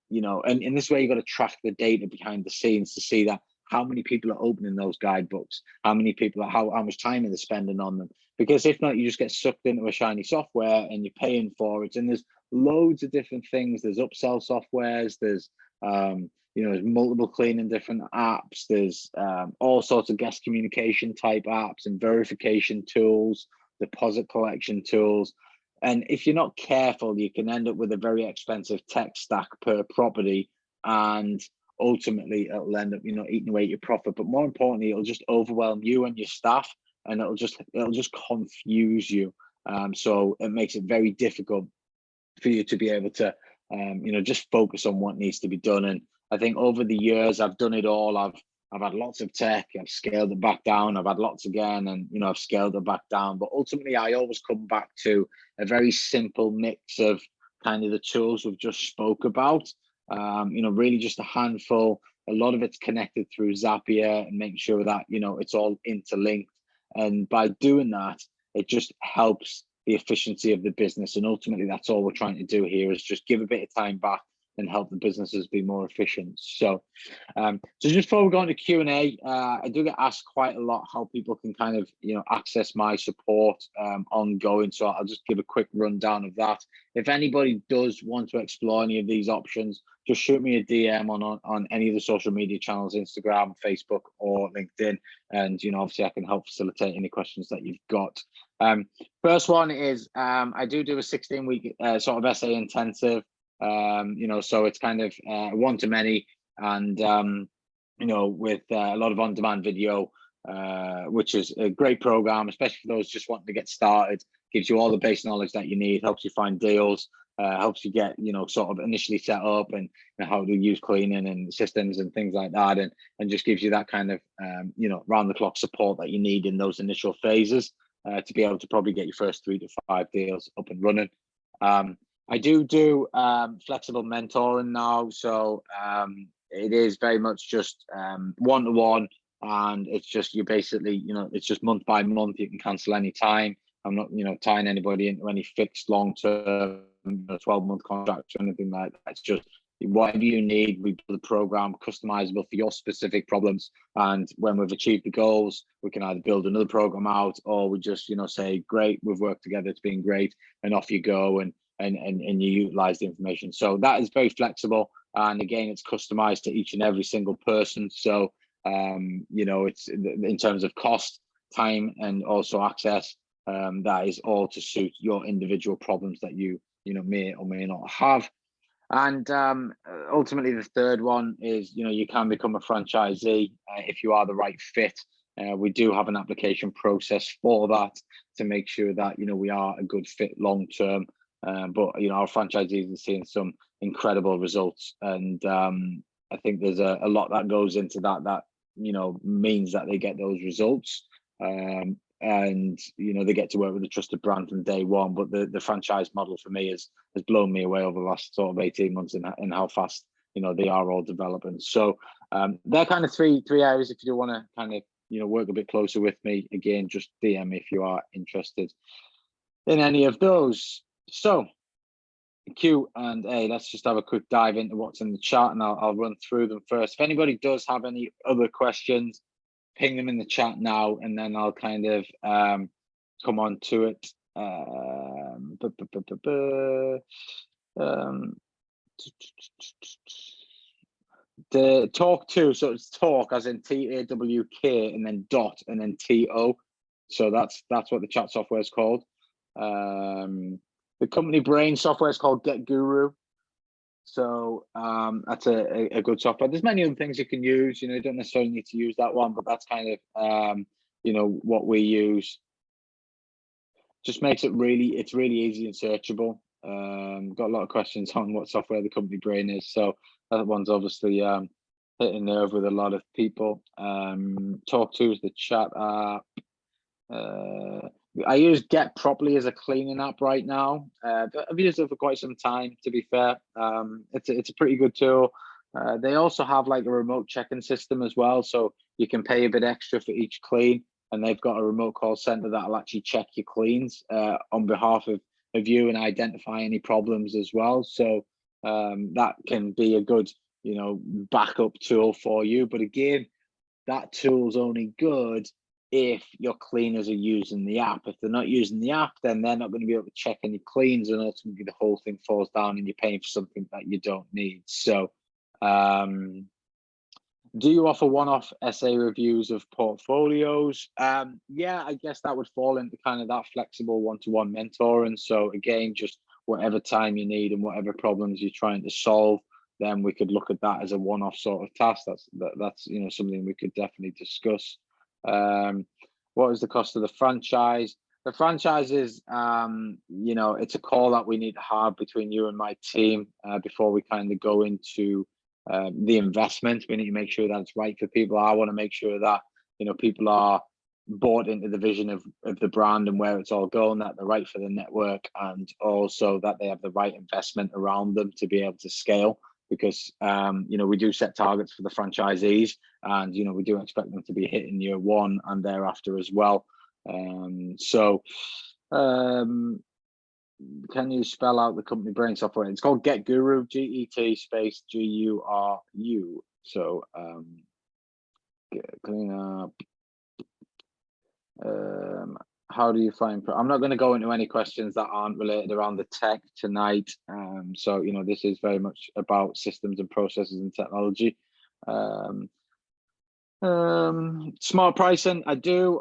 you know, and in this way, you got to track the data behind the scenes to see that how many people are opening those guidebooks, how many people are, how much time are they spending on them? Because if not, you just get sucked into a shiny software and you're paying for it. And there's loads of different things. There's upsell softwares. There's, you know, there's multiple cleaning different apps. There's all sorts of guest communication type apps and verification tools, deposit collection tools. And if you're not careful, you can end up with a very expensive tech stack per property, and ultimately it'll end up, eating away your profit. But more importantly, it'll just overwhelm you and your staff, and it'll just confuse you. So it makes it very difficult for you to be able to, just focus on what needs to be done. And I think over the years, I've done it all. I've had lots of tech, I've scaled it back down, I've had lots again, and I've scaled it back down. But ultimately, I always come back to a very simple mix of kind of the tools we've just spoke about. Really just a handful. A lot of it's connected through Zapier, and making sure that it's all interlinked. And by doing that, it just helps the efficiency of the business. And ultimately, that's all we're trying to do here, is just give a bit of time back and help the businesses be more efficient. So just before we go into Q&A, I do get asked quite a lot how people can kind of access my support ongoing. So I'll just give a quick rundown of that. If anybody does want to explore any of these options, just shoot me a DM on any of the social media channels, Instagram, Facebook, or LinkedIn, and obviously I can help facilitate any questions that you've got. First one is I do a 16-week sort of essay intensive. So it's kind of one-to-many, and with a lot of on-demand video, which is a great program, especially for those just wanting to get started. Gives you all the base knowledge that you need, helps you find deals, helps you get sort of initially set up, and how to use cleaning and systems and things like that, and just gives you that kind of round the clock support that you need in those initial phases to be able to probably get your first 3 to 5 deals up and running. I do flexible mentoring now, so it is very much just one-to-one, and it's just you basically it's just month by month. You can cancel any time. I'm not tying anybody into any fixed long-term 12-month contracts or anything like that. It's just whatever you need. We build a program customizable for your specific problems, and when we've achieved the goals, we can either build another program out, or we just say, great, we've worked together, it's been great, and off you go, and you utilize the information. So that is very flexible, and again, it's customized to each and every single person. So it's in terms of cost, time, and also access, that is all to suit your individual problems that you may or may not have. And ultimately, the third one is you can become a franchisee if you are the right fit. We do have an application process for that to make sure that we are a good fit long term. But our franchisees are seeing some incredible results, and I think there's a lot that goes into that means that they get those results, and they get to work with a trusted brand from day one. But the franchise model for me has blown me away over the last sort of 18 months in how fast they are all developing. So they're kind of three areas. If you want to kind of work a bit closer with me, again, just DM me if you are interested in any of those. So Q&A, let's just have a quick dive into what's in the chat, and I'll run through them first. If anybody does have any other questions, ping them in the chat now, and then I'll kind of come on to it. The talk to, so it's talk as in TAWK and then dot and then TO. So that's what the chat software is called. The company brain software is called Get Guru. So that's a good software. There's many other things you can use. You don't necessarily need to use that one, but that's kind of what we use. Just makes it it's really easy and searchable. Got a lot of questions on what software the company brain is, so that one's obviously hitting nerve with a lot of people. Talk to is the chat app. I use Get Properly as a cleaning app right now. I've used it for quite some time, to be fair. It's a pretty good tool. They also have like a remote check-in system as well, so you can pay a bit extra for each clean, and they've got a remote call center that'll actually check your cleans on behalf of you and identify any problems as well. So that can be a good backup tool for you. But again, that tool's only good if your cleaners are using the app. If they're not using the app, then they're not going to be able to check any cleans, and ultimately the whole thing falls down and you're paying for something that you don't need. So Do you offer one-off essay reviews of portfolios? Yeah, I guess that would fall into kind of that flexible one-to-one mentoring. So again, just whatever time you need and whatever problems you're trying to solve, then we could look at that as a one-off sort of task. That's something we could definitely discuss. What is the cost of the franchise? The franchise is, it's a call that we need to have between you and my team before we kind of go into the investment. We need to make sure that it's right for people. I want to make sure that people are bought into the vision of the brand and where it's all going, that they're right for the network, and also that they have the right investment around them to be able to scale. Because we do set targets for the franchisees, and we do expect them to be hit in year one and thereafter as well. Can you spell out the company brain software? It's called Get Guru, GET space GURU. So clean up. How do you find? I'm not going to go into any questions that aren't related around the tech tonight. So this is very much about systems and processes and technology. Smart pricing, I do.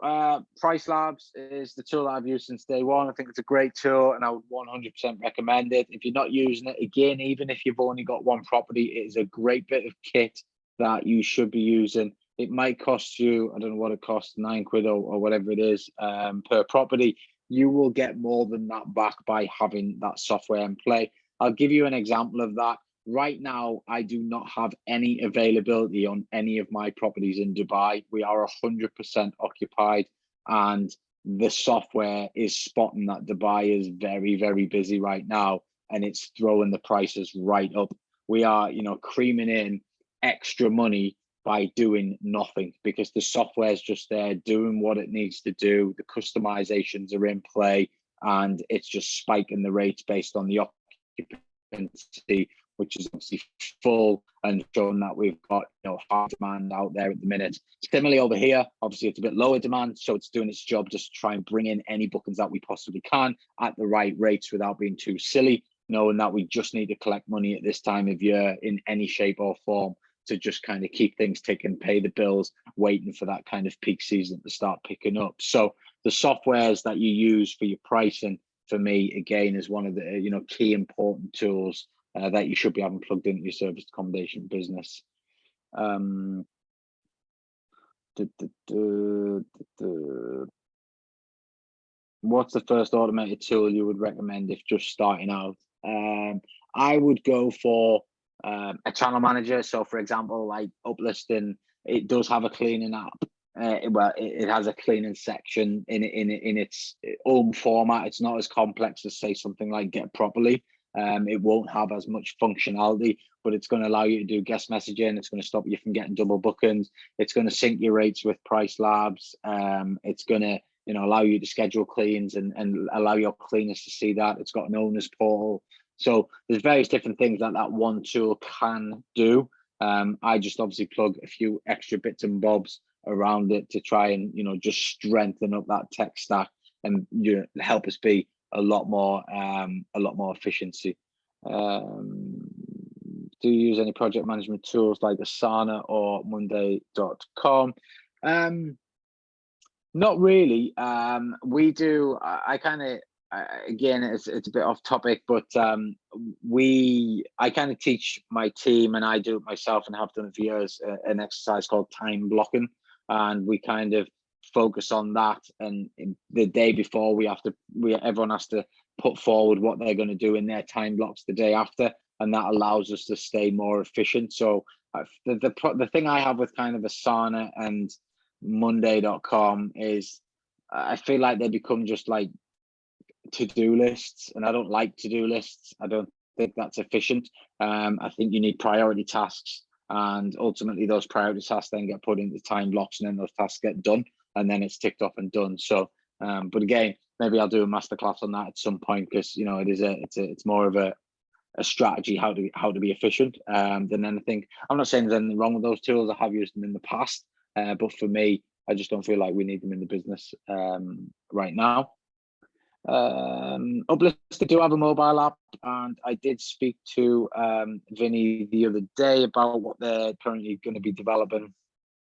Price Labs is the tool that I've used since day one. I think it's a great tool, and I would 100% recommend it. If you're not using it, again, even if you've only got one property, it is a great bit of kit that you should be using. It might cost you, I don't know what it costs, £9 or whatever it is per property. You will get more than that back by having that software in play. I'll give you an example of that. Right now, I do not have any availability on any of my properties in Dubai. We are 100% occupied, and the software is spotting that Dubai is very, very busy right now, and it's throwing the prices right up. We are, creaming in extra money by doing nothing, because the software is just there doing what it needs to do. The customizations are in play, and it's just spiking the rates based on the occupancy, which is obviously full, and showing that we've got high demand out there at the minute. Similarly over here, obviously it's a bit lower demand, so it's doing its job just to try and bring in any bookings that we possibly can at the right rates without being too silly, knowing that we just need to collect money at this time of year in any shape or form to just kind of keep things ticking, pay the bills, waiting for that kind of peak season to start picking up. So the softwares that you use for your pricing, for me, again, is one of the key important tools that you should be having plugged into your serviced accommodation business. What's the first automated tool you would recommend if just starting out? I would go for a channel manager. So for example, like Uplisting, it does have a cleaning app. It has a cleaning section in its own format. It's not as complex as, say, something like Get Properly. It won't have as much functionality, but it's going to allow you to do guest messaging. It's going to stop you from getting double bookings. It's going to sync your rates with Price Labs. It's going to allow you to schedule cleans and allow your cleaners to see that. It's got an owner's portal. So there's various different things that one tool can do. I just obviously plug a few extra bits and bobs around it to try and just strengthen up that tech stack and help us be a lot more efficiency. Do you use any project management tools like Asana or Monday.com? Not really. We do. I kind of, again, it's a bit off topic, but I kind of teach my team, and I do it myself and have done it for years, an exercise called time blocking, and we kind of focus on that. And the day before, everyone has to put forward what they're going to do in their time blocks the day after, and that allows us to stay more efficient. So the thing I have with kind of Asana and Monday.com is I feel like they become just like to-do lists, and I don't like to-do lists. I don't think that's efficient. I think you need priority tasks, and ultimately those priority tasks then get put into time blocks, and then those tasks get done, and then it's ticked off and done. So but again, maybe I'll do a masterclass on that at some point, because it's more of a strategy how to be efficient than anything. I'm not saying there's anything wrong with those tools. I have used them in the past, but for me, I just don't feel like we need them in the business right now. Uplisted do have a mobile app, and I did speak to Vinny the other day about what they're currently going to be developing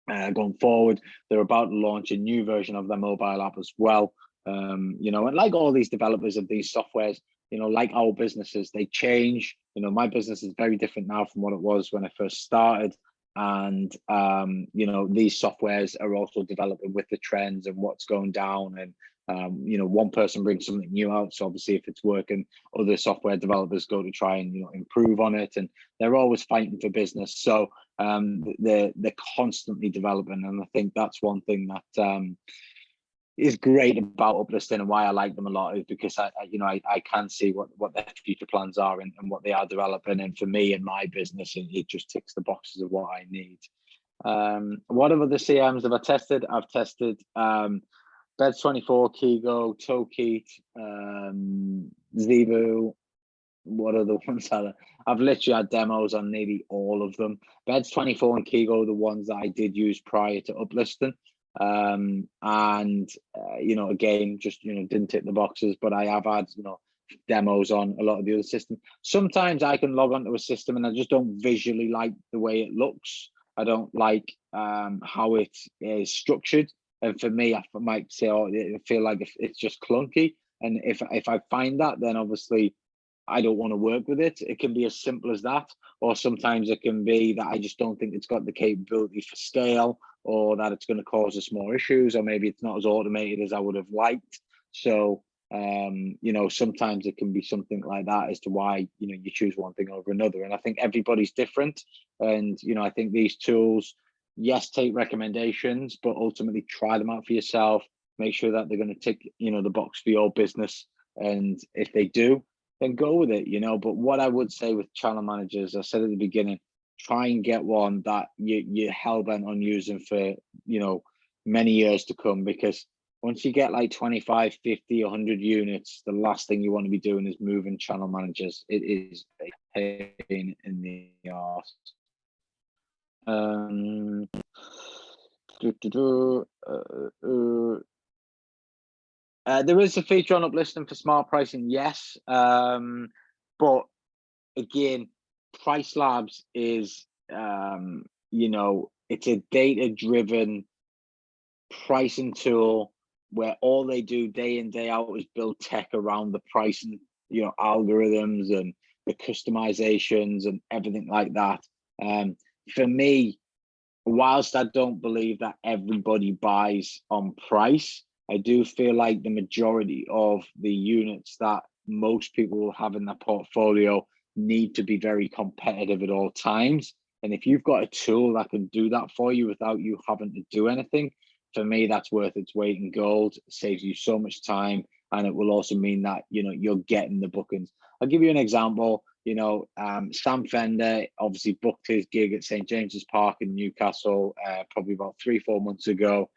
going forward. They're about to launch a new version of their mobile app as well. You know, and like all these developers of these softwares, you know, like our businesses, they change. You know, my business is very different now from what it was when I first started. And, you know, these softwares are also developing with the trends and what's going down. And, you know, one person brings something new out. So obviously if it's working, other software developers go to try and, you know, improve on it. And they're always fighting for business. So they're constantly developing. And I think that's one thing that is great about Uplisting, and why I like them a lot, is because I can see what their future plans are and what they are developing. And for me and my business, it just ticks the boxes of what I need. What other CMs have I tested? I've tested Beds24, Kigo, Tokeet, Zebu. What other ones are there? I've literally had demos on nearly all of them. Beds24 and Kigo are the ones that I did use prior to Uplisting. You know, again, just, you know, didn't tick the boxes, but I have had, you know, demos on a lot of the other systems. Sometimes I can log onto a system and I just don't visually like the way it looks. I don't like how it is structured. And for me, I might say, oh, I feel like it's just clunky. And if I find that, then obviously I don't want to work with it. It can be as simple as that. Or sometimes it can be that I just don't think it's got the capability for scale, or that it's going to cause us more issues, or maybe it's not as automated as I would have liked. So, you know, sometimes it can be something like that as to why, you know, you choose one thing over another. And I think everybody's different. And, you know, I think these tools, yes, take recommendations, but ultimately try them out for yourself. Make sure that they're going to tick, you know, the box for your business. And if they do, then go with it, you know. But what I would say with channel managers, I said at the beginning, try and get one that you're hell-bent on using for, you know, many years to come, because once you get like 25, 50, 100 units, the last thing you want to be doing is moving channel managers. It is a pain in the arse. There is a feature on Uplisting for smart pricing, yes. But again, Price Labs is, you know, it's a data-driven pricing tool where all they do day in, day out is build tech around the pricing, you know, algorithms and the customizations and everything like that. For me, whilst I don't believe that everybody buys on price, I do feel like the majority of the units that most people will have in their portfolio need to be very competitive at all times. And if you've got a tool that can do that for you without you having to do anything, for me, that's worth its weight in gold. It saves you so much time, and it will also mean that, you know, you're getting the bookings. I'll give you an example. You know, Sam Fender obviously booked his gig at St. James's Park in Newcastle probably about 3-4 months ago.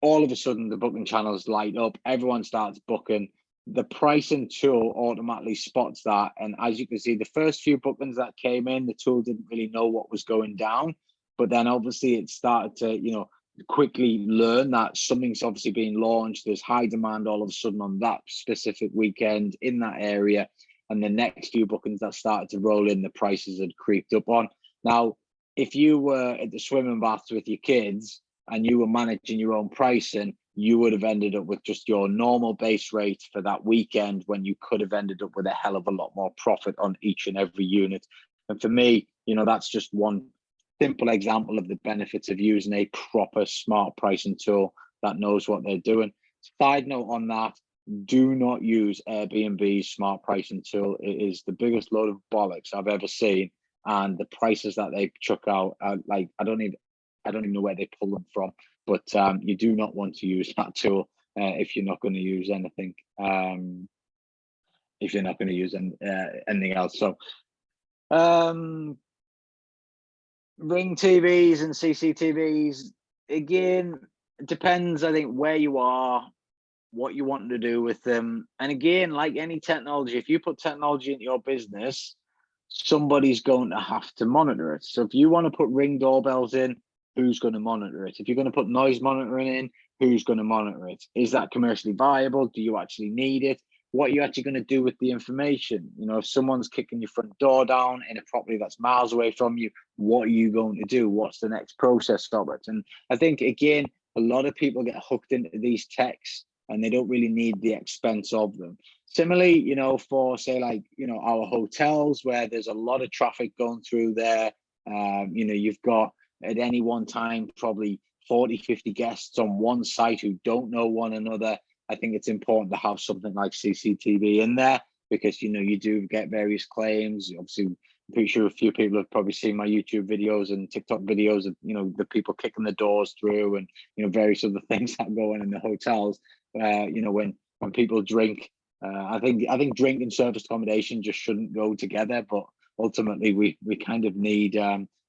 All of a sudden, the booking channels light up. Everyone starts booking. The pricing tool automatically spots that. And as you can see, the first few bookings that came in, the tool didn't really know what was going down. But then obviously it started to, you know, quickly learn that something's obviously being launched. There's high demand all of a sudden on that specific weekend in that area. And the next few bookings that started to roll in, the prices had creeped up on. Now, if you were at the swimming baths with your kids and you were managing your own pricing, you would have ended up with just your normal base rate for that weekend, when you could have ended up with a hell of a lot more profit on each and every unit. And for me, you know, that's just one simple example of the benefits of using a proper smart pricing tool that knows what they're doing. Side note on that, do not use Airbnb's smart pricing tool. It is the biggest load of bollocks I've ever seen. And the prices that they chuck out, like, I don't even know where they pull them from. But you do not want to use that tool if you're not going to use anything. If you're not going to use anything else. So Ring TVs and CCTVs, again, it depends, I think, where you are, what you want to do with them. And again, like any technology, if you put technology into your business, somebody's going to have to monitor it. So if you want to put Ring doorbells in, who's going to monitor it? If you're going to put noise monitoring in, who's going to monitor it? Is that commercially viable? Do you actually need it? What are you actually going to do with the information? You know, if someone's kicking your front door down in a property that's miles away from you, what are you going to do? What's the next process of it? And I think, again, a lot of people get hooked into these techs and they don't really need the expense of them. Similarly, you know, for say like, you know, our hotels where there's a lot of traffic going through there, you know, you've got at any one time probably 40, 50 guests on one site who don't know one another. I think it's important to have something like CCTV in there because, you know, you do get various claims. Obviously, I'm pretty sure a few people have probably seen my YouTube videos and TikTok videos of, you know, the people kicking the doors through and, you know, various other things that go on in the hotels. You know, when people drink, I think drink and service accommodation just shouldn't go together. But ultimately, we kind of need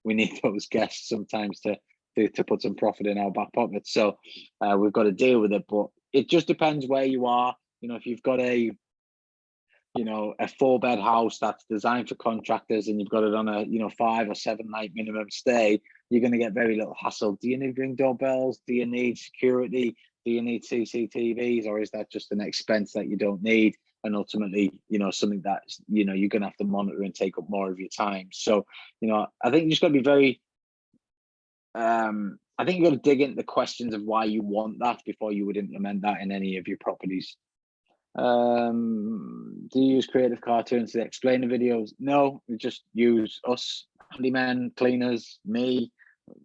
we need those guests sometimes to put some profit in our back pocket. So we've got to deal with it. But it just depends where you are. You know, if you've got a 4-bed house that's designed for contractors and you've got it on a, you know, 5 or 7 night minimum stay, you're going to get very little hassle. Do you need ring doorbells? Do you need security? Do you need CCTVs? Or is that just an expense that you don't need? And ultimately, you know, something that, you know, you're going to have to monitor and take up more of your time. So, you know, I think you just got to be very, I think you got to dig into the questions of why you want that before you would implement that in any of your properties. Do you use creative cartoons to explain the videos? No, we just use us, handymen, cleaners, me,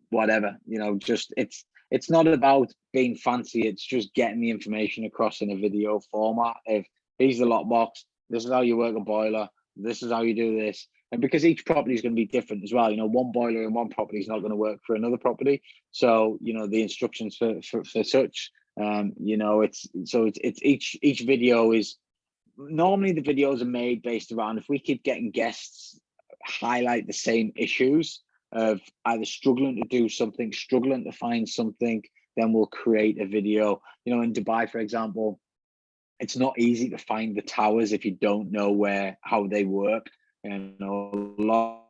whatever. You know, just it's not about being fancy. It's just getting the information across in a video format. If here's the lockbox, this is how you work a boiler, this is how you do this. And because each property is going to be different as well, you know, one boiler in one property is not going to work for another property. So, you know, the instructions for such, you know, it's each video is normally the videos are made based around if we keep getting guests highlight the same issues of either struggling to do something, struggling to find something, then we'll create a video. You know, in Dubai, for example, it's not easy to find the towers if you don't know how they work. You know, a lot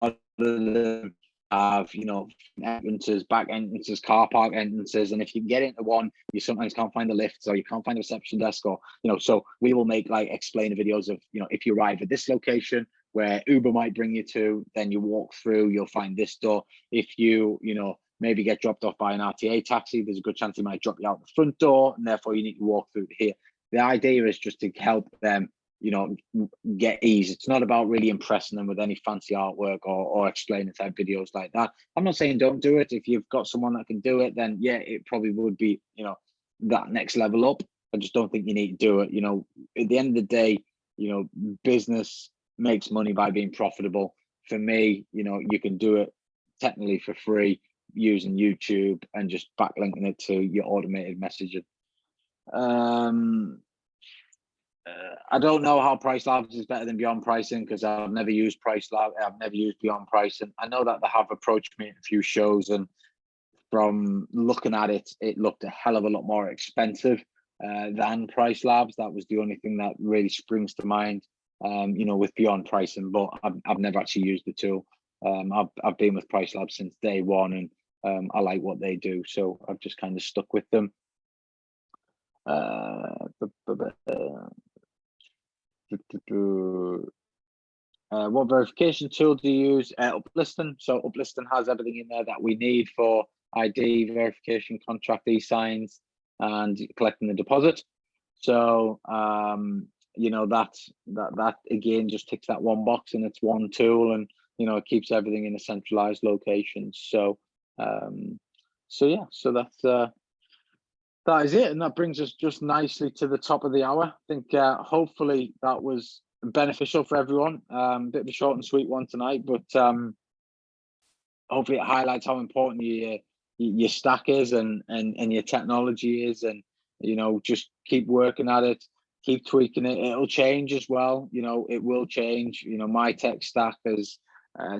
of them have, you know, entrances, back entrances, car park entrances, and if you can get into one, you sometimes can't find the lifts or you can't find a reception desk, or, you know, so we will make like explainer videos of, you know, if you arrive at this location where Uber might bring you to, then you walk through, you'll find this door. If you know, maybe get dropped off by an RTA taxi, there's a good chance he might drop you out the front door, and therefore you need to walk through here. The idea is just to help them, you know, get ease. It's not about really impressing them with any fancy artwork or explaining type videos like that. I'm not saying don't do it. If you've got someone that can do it, then yeah, it probably would be, you know, that next level up. I just don't think you need to do it. You know, at the end of the day, you know, business makes money by being profitable. For me, you know, you can do it technically for free using YouTube and just backlinking it to your automated messaging. I don't know how Price Labs is better than Beyond Pricing because I've never used Price Lab. I've never used Beyond Pricing. I know that they have approached me in a few shows, and from looking at it, it looked a hell of a lot more expensive than Price Labs. That was the only thing that really springs to mind, you know, with Beyond Pricing. But I've never actually used the tool. I've been with Price Labs since day one, and I like what they do, so I've just kind of stuck with them. What verification tool do you use? Uplisting. So Uplisting has everything in there that we need for ID verification, contract e-signs, and collecting the deposit. So you know, that again just ticks that one box, and it's one tool, and you know, it keeps everything in a centralized location. So so yeah, so that is it, and that brings us just nicely to the top of the hour. I think hopefully that was beneficial for everyone. Bit of a short and sweet one tonight, but hopefully it highlights how important your stack is and your technology is, and you know, just keep working at it, keep tweaking it. It'll change as well. You know, it will change. You know, my tech stack has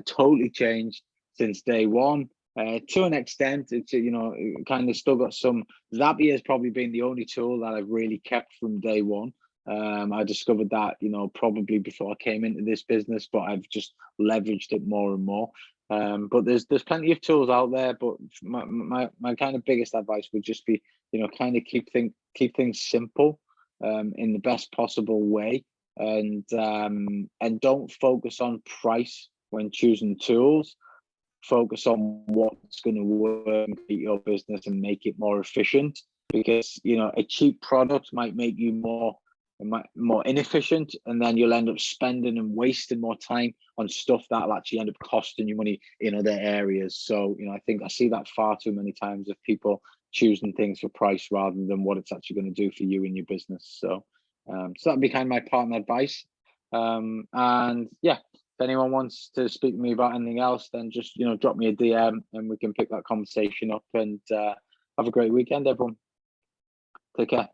totally changed since day one. To an extent, it's, you know, it kind of still got some. Zapier has probably been the only tool that I've really kept from day one. I discovered that, probably before I came into this business, but I've just leveraged it more and more. But there's plenty of tools out there, but my kind of biggest advice would just be, kind of keep things simple, in the best possible way, and don't focus on price when choosing tools. Focus on what's going to work and create your business and make it more efficient, because a cheap product might make you more inefficient, and then you'll end up spending and wasting more time on stuff that'll actually end up costing you money in other areas. So I think I see that far too many times of people choosing things for price rather than what it's actually going to do for you and your business. So that'd be kind of my partner advice. And yeah, if anyone wants to speak to me about anything else, then just drop me a DM and we can pick that conversation up. And have a great weekend, everyone. Take care.